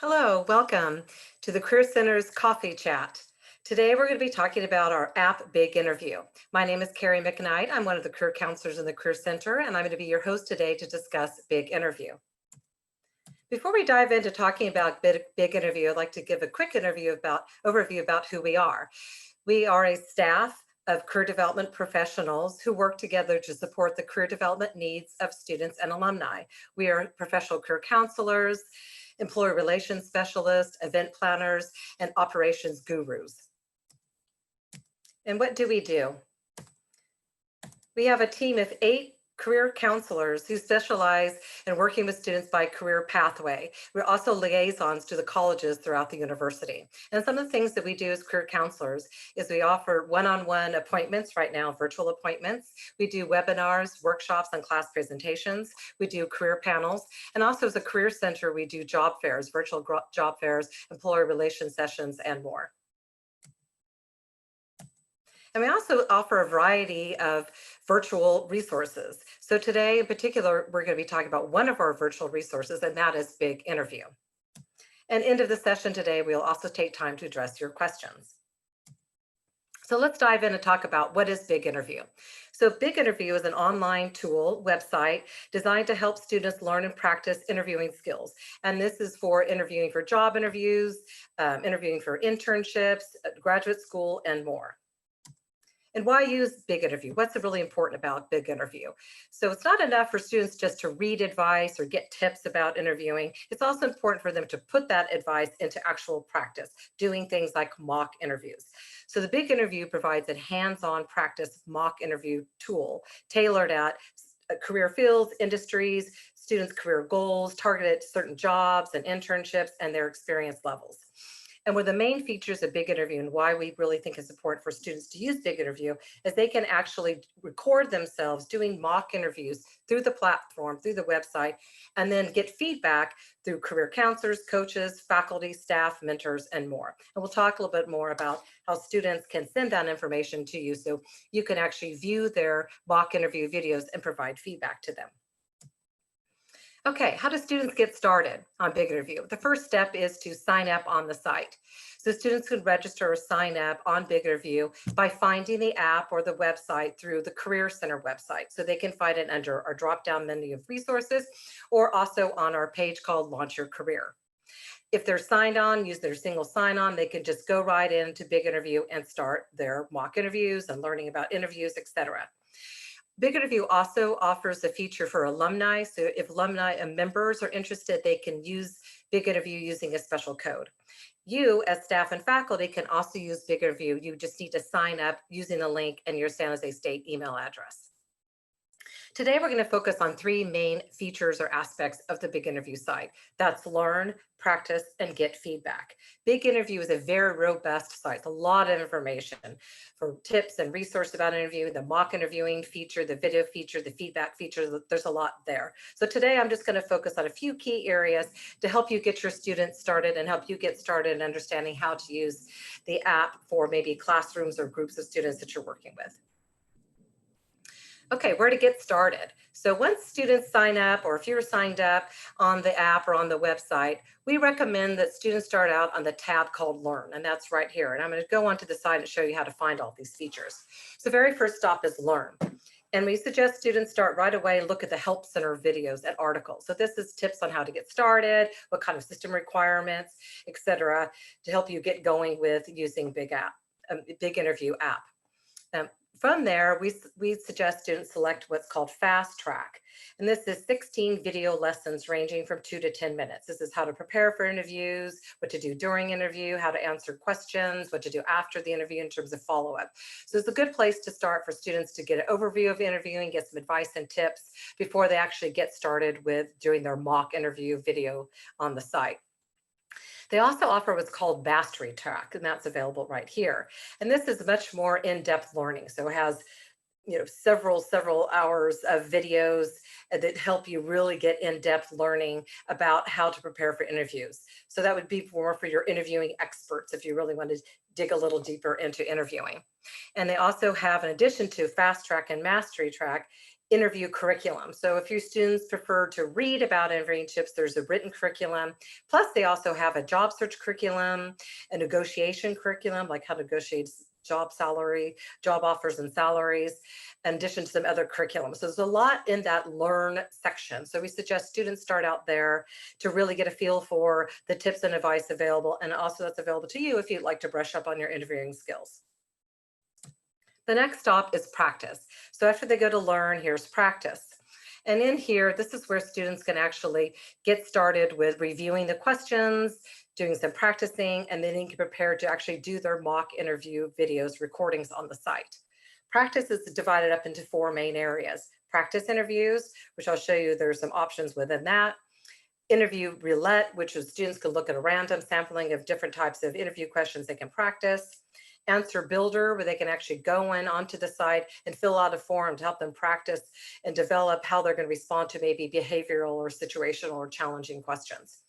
Hello, welcome to the Career Center's Coffee Chat. Today we're going to be talking about our app Big Interview. My name is Carrie McKnight. I'm one of the career counselors in the Career Center, and I'm going to be your host today to discuss Big Interview. Before we dive into talking about Big Interview, I'd like to give a quick overview about who we are. We are a staff of career development professionals who work together to support the career development needs of students and alumni. We are professional career counselors, employee relations specialists, event planners, and operations gurus. And what do we do? We have a team of 8 career counselors who specialize in working with students by career pathway. We're also liaisons to the colleges throughout the university. And some of the things that we do as career counselors is we offer one-on-one appointments, right now virtual appointments. We do webinars, workshops, and class presentations. We do career panels. And also as a career center, we do job fairs, virtual job fairs, employee relations sessions, and more. And we also offer a variety of virtual resources. So today in particular, we're going to be talking about one of our virtual resources, and that is Big Interview. And end of the session today, we'll also take time to address your questions. So let's dive in and talk about what is Big Interview. So Big Interview is an online tool website designed to help students learn and practice interviewing skills. And this is for interviewing for job interviews, interviewing for internships, graduate school, and more. And why use Big Interview? What's really important about Big Interview? So it's not enough for students just to read advice or get tips about interviewing. It's also important for them to put that advice into actual practice, doing things like mock interviews. So the Big Interview provides a hands-on practice mock interview tool tailored at career fields, industries, students' career goals, targeted at certain jobs and internships, and their experience levels. And one of the main features of Big Interview and why we really think it's important for students to use Big Interview is they can actually record themselves doing mock interviews through the platform, through the website, and then get feedback through career counselors, coaches, faculty, staff, mentors, and more. And we'll talk a little bit more about how students can send that information to you so you can actually view their mock interview videos and provide feedback to them. Okay, how do students get started on Big Interview? The first step is to sign up on the site. So students can register or sign up on Big Interview by finding the app or the website through the Career Center website. So they can find it under our drop-down menu of resources or also on our page called Launch Your Career. If they're signed on, use their single sign-on, they can just go right into Big Interview and start their mock interviews and learning about interviews, etc. Big Interview also offers a feature for alumni. So if alumni and members are interested, they can use Big Interview using a special code. You, as staff and faculty, can also use Big Interview. You just need to sign up using the link and your San Jose State email address. Today, we're going to focus on 3 main features or aspects of the Big Interview site. That's learn, practice, and get feedback. Big Interview is a very robust site. It's a lot of information for tips and resources about interviewing, the mock interviewing feature, the video feature, the feedback feature. There's a lot there. So today, I'm just going to focus on a few key areas to help you get your students started and help you get started in understanding how to use the app for maybe classrooms or groups of students that you're working with. Okay, where to get started. So once students sign up, or if you're signed up on the app or on the website, we recommend that students start out on the tab called Learn, and that's right here. And I'm going to go onto the side and show you how to find all these features. So the very first stop is Learn. And we suggest students start right away and look at the Help Center videos and articles. So this is tips on how to get started, what kind of system requirements, etc., to help you get going with using Big Interview app. From there, we suggest students select what's called Fast Track. And this is 16 video lessons ranging from 2 to 10 minutes. This is how to prepare for interviews, what to do during interview, how to answer questions, what to do after the interview in terms of follow-up. So it's a good place to start for students to get an overview of interviewing, get some advice and tips before they actually get started with doing their mock interview video on the site. They also offer what's called Mastery Track, and that's available right here. And this is much more in-depth learning. So it has several hours of videos that help you really get in-depth learning about how to prepare for interviews. So that would be more for your interviewing experts if you really want to dig a little deeper into interviewing. And they also have, in addition to Fast Track and Mastery Track, interview curriculum. So if your students prefer to read about internships, there's a written curriculum. Plus, they also have a job search curriculum, a negotiation curriculum, like how to negotiate job offers and salaries, in addition to some other curriculum. So there's a lot in that learn section. So we suggest students start out there to really get a feel for the tips and advice available. And also that's available to you if you'd like to brush up on your interviewing skills. The next stop is practice. So after they go to learn, here's practice. And in here, this is where students can actually get started with reviewing the questions, doing some practicing, and then they can prepare to actually do their mock interview videos, recordings on the site. Practice is divided up into 4 main areas. Practice interviews, which I'll show you there's some options within that. Interview roulette, which is students can look at a random sampling of different types of interview questions they can practice. Answer builder, where they can actually go in onto the site and fill out a form to help them practice and develop how they're going to respond to maybe behavioral or situational or challenging questions.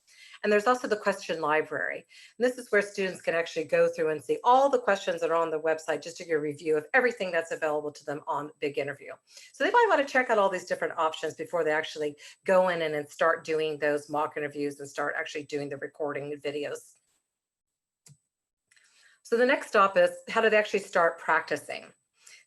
And there's also the question library. And this is where students can actually go through and see all the questions that are on the website just to get a review of everything that's available to them on Big Interview. So they might want to check out all these different options before they actually go in and start doing those mock interviews and start actually doing the recording videos. So the next stop is how do they actually start practicing?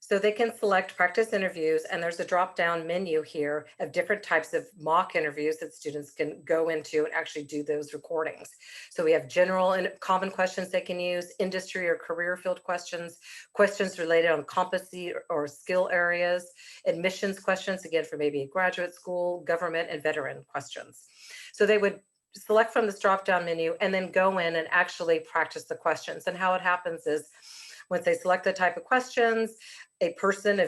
So they can select practice interviews, and there's a drop-down menu here of different types of mock interviews that students can go into and actually do those recordings. So we have general and common questions they can use, industry or career field questions, questions related on competency or skill areas, admissions questions, again, for maybe a graduate school, government, and veteran questions. So they would select from this drop-down menu and then go in and actually practice the questions. And how it happens is once they select the type of questions, a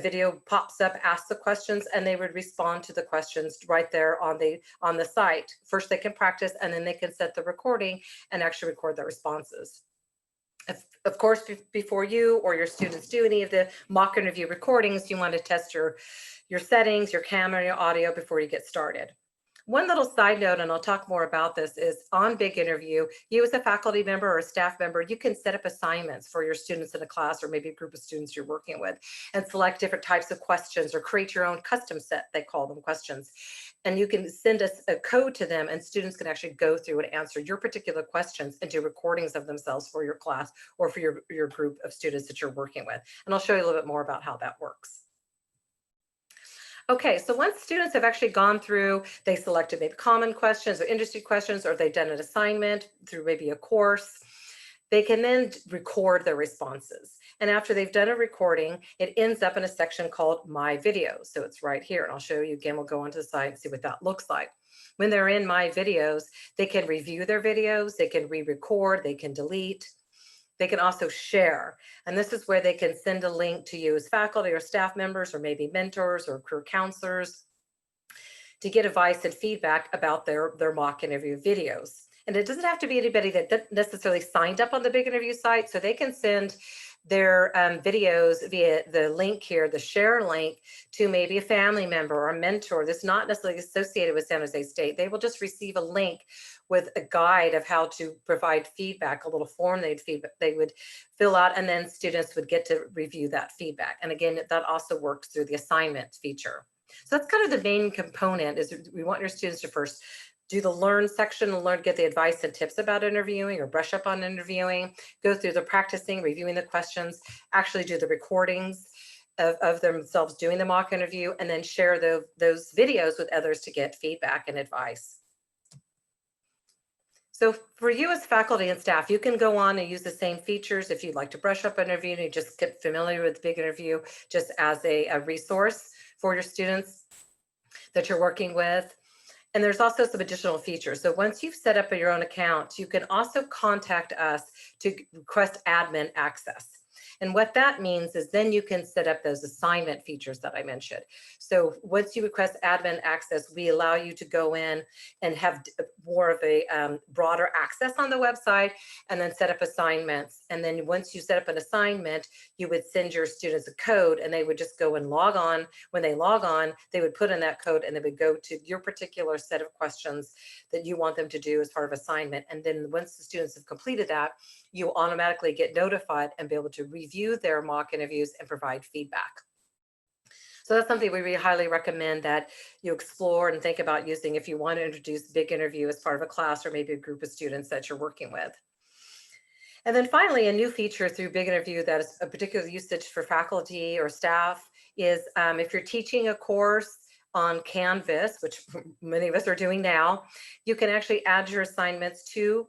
video pops up, asks the questions, and they would respond to the questions right there on the site. First, they can practice, and then they can set the recording and actually record their responses. Of course, before you or your students do any of the mock interview recordings, you want to test your settings, your camera, your audio before you get started. One little side note, and I'll talk more about this, is on Big Interview, you as a faculty member or a staff member, you can set up assignments for your students in a class or maybe a group of students you're working with and select different types of questions or create your own custom set, they call them questions. And you can send us a code to them and students can actually go through and answer your particular questions and do recordings of themselves for your class or for your group of students that you're working with. And I'll show you a little bit more about how that works. Okay, so once students have actually gone through, they selected maybe common questions or industry questions, or they've done an assignment through maybe a course, they can then record their responses. And after they've done a recording, it ends up in a section called My Videos. So it's right here, and I'll show you again. We'll go onto the site and see what that looks like. When they're in My Videos, they can review their videos, they can re-record, they can delete. They can also share, and this is where they can send a link to you as faculty or staff members or maybe mentors or career counselors to get advice and feedback about their mock interview videos. And it doesn't have to be anybody that necessarily signed up on the Big Interview site, so they can send their videos via the link here, the share link, to maybe a family member or a mentor that's not necessarily associated with San Jose State. They will just receive a link with a guide of how to provide feedback, a little form they would fill out, and then students would get to review that feedback. And again, that also works through the assignment feature. So that's kind of the main component, is we want your students to first do the learn section and get the advice and tips about interviewing or brush up on interviewing, go through the practicing, reviewing the questions, actually do the recordings of themselves doing the mock interview, and then share those videos with others to get feedback and advice. So for you as faculty and staff, you can go on and use the same features if you'd like to brush up an interview and you just get familiar with Big Interview just as a resource for your students that you're working with. And there's also some additional features. So once you've set up your own account, you can also contact us to request admin access. And what that means is then you can set up those assignment features that I mentioned. So once you request admin access, we allow you to go in and have more of a broader access on the website and then set up assignments. And then once you set up an assignment, you would send your students a code and they would just go and log on. When they log on, they would put in that code and they would go to your particular set of questions that you want them to do as part of assignment. And then once the students have completed that, you automatically get notified and be able to review their mock interviews and provide feedback. So that's something we really highly recommend that you explore and think about using if you want to introduce Big Interview as part of a class or maybe a group of students that you're working with. And then finally, a new feature through Big Interview that is a particular usage for faculty or staff is if you're teaching a course on Canvas, which many of us are doing now, you can actually add your assignments to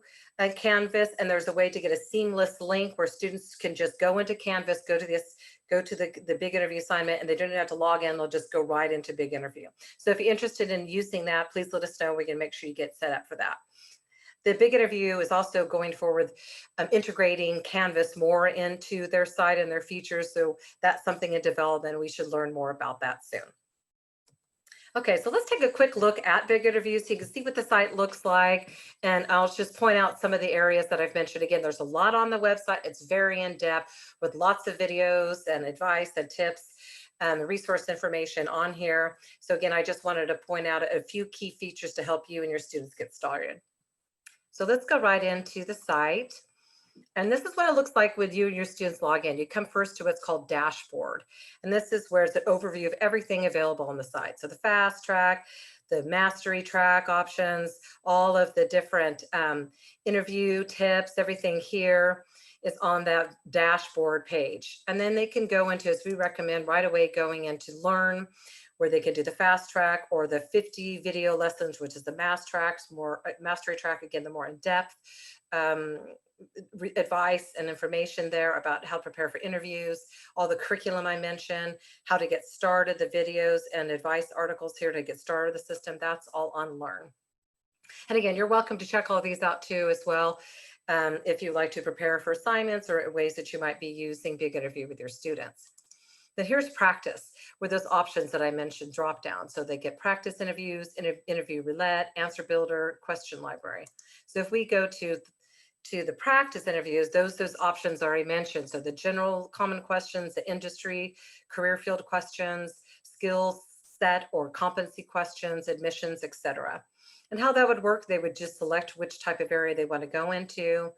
Canvas, and there's a way to get a seamless link where students can just go into Canvas, go to the Big Interview assignment, and they don't have to log in. They'll just go right into Big Interview. So if you're interested in using that, please let us know. We can make sure you get set up for that. The Big Interview is also going forward, integrating Canvas more into their site and their features. So that's something in development. We should learn more about that soon. Okay, so let's take a quick look at Big Interview so you can see what the site looks like. And I'll just point out some of the areas that I've mentioned. Again, there's a lot on the website. It's very in-depth with lots of videos and advice and tips and resource information on here. So again, I just wanted to point out a few key features to help you and your students get started. So let's go right into the site. And this is what it looks like with you and your students log in. You come first to what's called dashboard. And this is where it's an overview of everything available on the site. So the fast track, the mastery track options, all of the different interview tips, everything here is on that dashboard page. And then they can go into, as we recommend, right away going into learn, where they can do the fast track or the 50 video lessons, which is the mastery track, again, the more in-depth advice and information there about how to prepare for interviews, all the curriculum I mentioned, how to get started, the videos and advice articles here to get started with the system. That's all on Learn. And again, you're welcome to check all these out too as well, if you like to prepare for assignments or ways that you might be using Big Interview with your students. Then here's practice, where those options that I mentioned drop down. So they get practice interviews, interview roulette, answer builder, question library. So if we go to the practice interviews, those options already mentioned. So the general common questions, the industry, career field questions, skills set or competency questions, admissions, etc. And how that would work, they would just select which type of area they want to go into.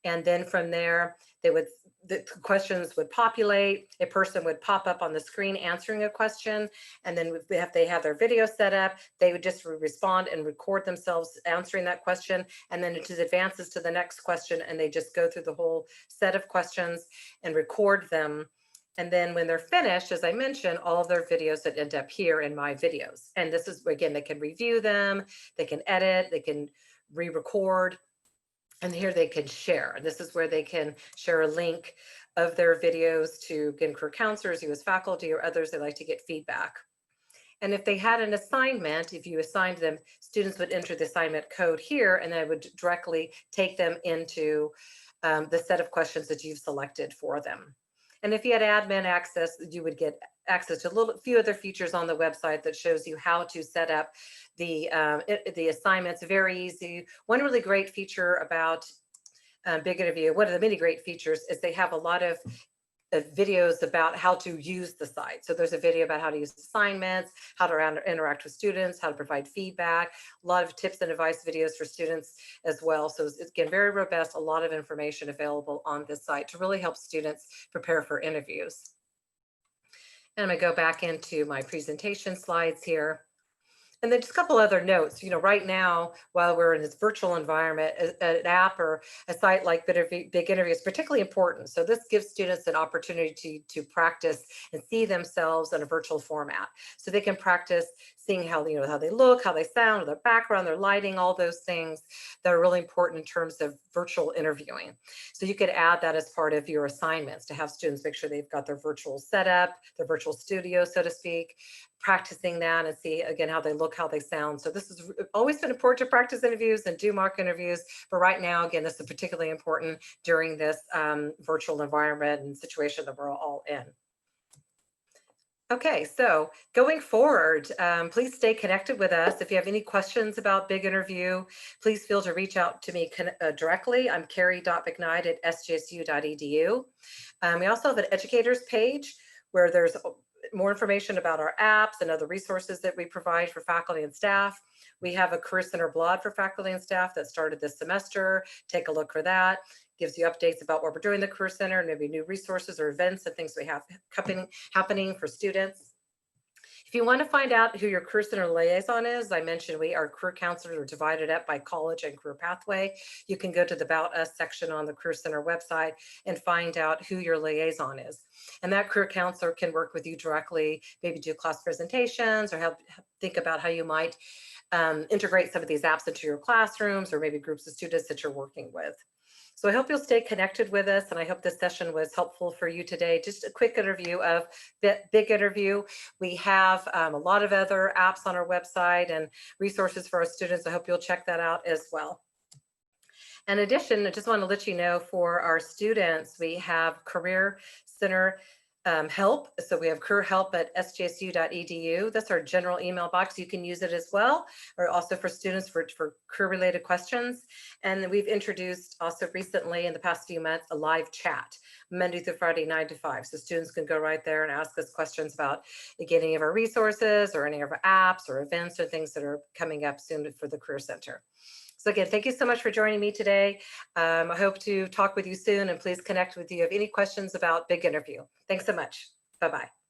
And then from there, the questions would populate, a person would pop up on the screen answering a question. And then if they have their video set up, they would just respond and record themselves answering that question. And then it just advances to the next question. And they just go through the whole set of questions and record them. And then when they're finished, as I mentioned, all of their videos that end up here in my videos. And this is, again, they can review them, they can edit, they can re-record. And here they can share. And this is where they can share a link of their videos to, again, career counselors, you as faculty, or others that like to get feedback. And if they had an assignment, if you assigned them, students would enter the assignment code here, and then it would directly take them into the set of questions that you've selected for them. And if you had admin access, you would get access to a few other features on the website that shows you how to set up the assignments. Very easy. One really great feature about Big Interview, one of the many great features, is they have a lot of videos about how to use the site. So there's a video about how to use assignments, how to interact with students, how to provide feedback, a lot of tips and advice videos for students as well. So it's, again, very robust, a lot of information available on this site to really help students prepare for interviews. And I'm gonna go back into my presentation slides here. And then just a couple other notes, right now, while we're in this virtual environment, an app or a site like Big Interview is particularly important. So this gives students an opportunity to practice and see themselves in a virtual format. So they can practice seeing how they look, how they sound, their background, their lighting, all those things that are really important in terms of virtual interviewing. So you could add that as part of your assignments to have students make sure they've got their virtual setup, their virtual studio, so to speak, practicing that and see again how they look, how they sound. So this has always been important to practice interviews and do mock interviews, but right now, again, this is particularly important during this virtual environment and situation that we're all in. Okay, so going forward, please stay connected with us. If you have any questions about Big Interview, please feel to reach out to me directly. I'm carrie.mcknight@sjsu.edu. We also have an educators page where there's more information about our apps and other resources that we provide for faculty and staff. We have a Career Center blog for faculty and staff that started this semester. Take a look for that. Gives you updates about what we're doing in the Career Center, maybe new resources or events and things we have happening for students. If you want to find out who your Career Center liaison is, I mentioned our career counselors are divided up by college and career pathway. You can go to the About Us section on the Career Center website and find out who your liaison is. And that career counselor can work with you directly, maybe do class presentations or help think about how you might integrate some of these apps into your classrooms or maybe groups of students that you're working with. So I hope you'll stay connected with us, and I hope this session was helpful for you today. Just a quick interview of the big interview. We have a lot of other apps on our website and resources for our students. I hope you'll check that out as well. In addition, I just want to let you know for our students, we have Career Center help. So we have career help at sjsu.edu. That's our general email box. You can use it as well, or also for students for career related questions. And we've introduced also recently in the past few months, a live chat Monday through Friday, 9 to 5. So students can go right there and ask us questions about any of our resources or any of our apps or events or things that are coming up soon for the Career Center. So again, thank you so much for joining me today. I hope to talk with you soon, and please connect with you if you have any questions about Big Interview. Thanks so much. Bye-bye.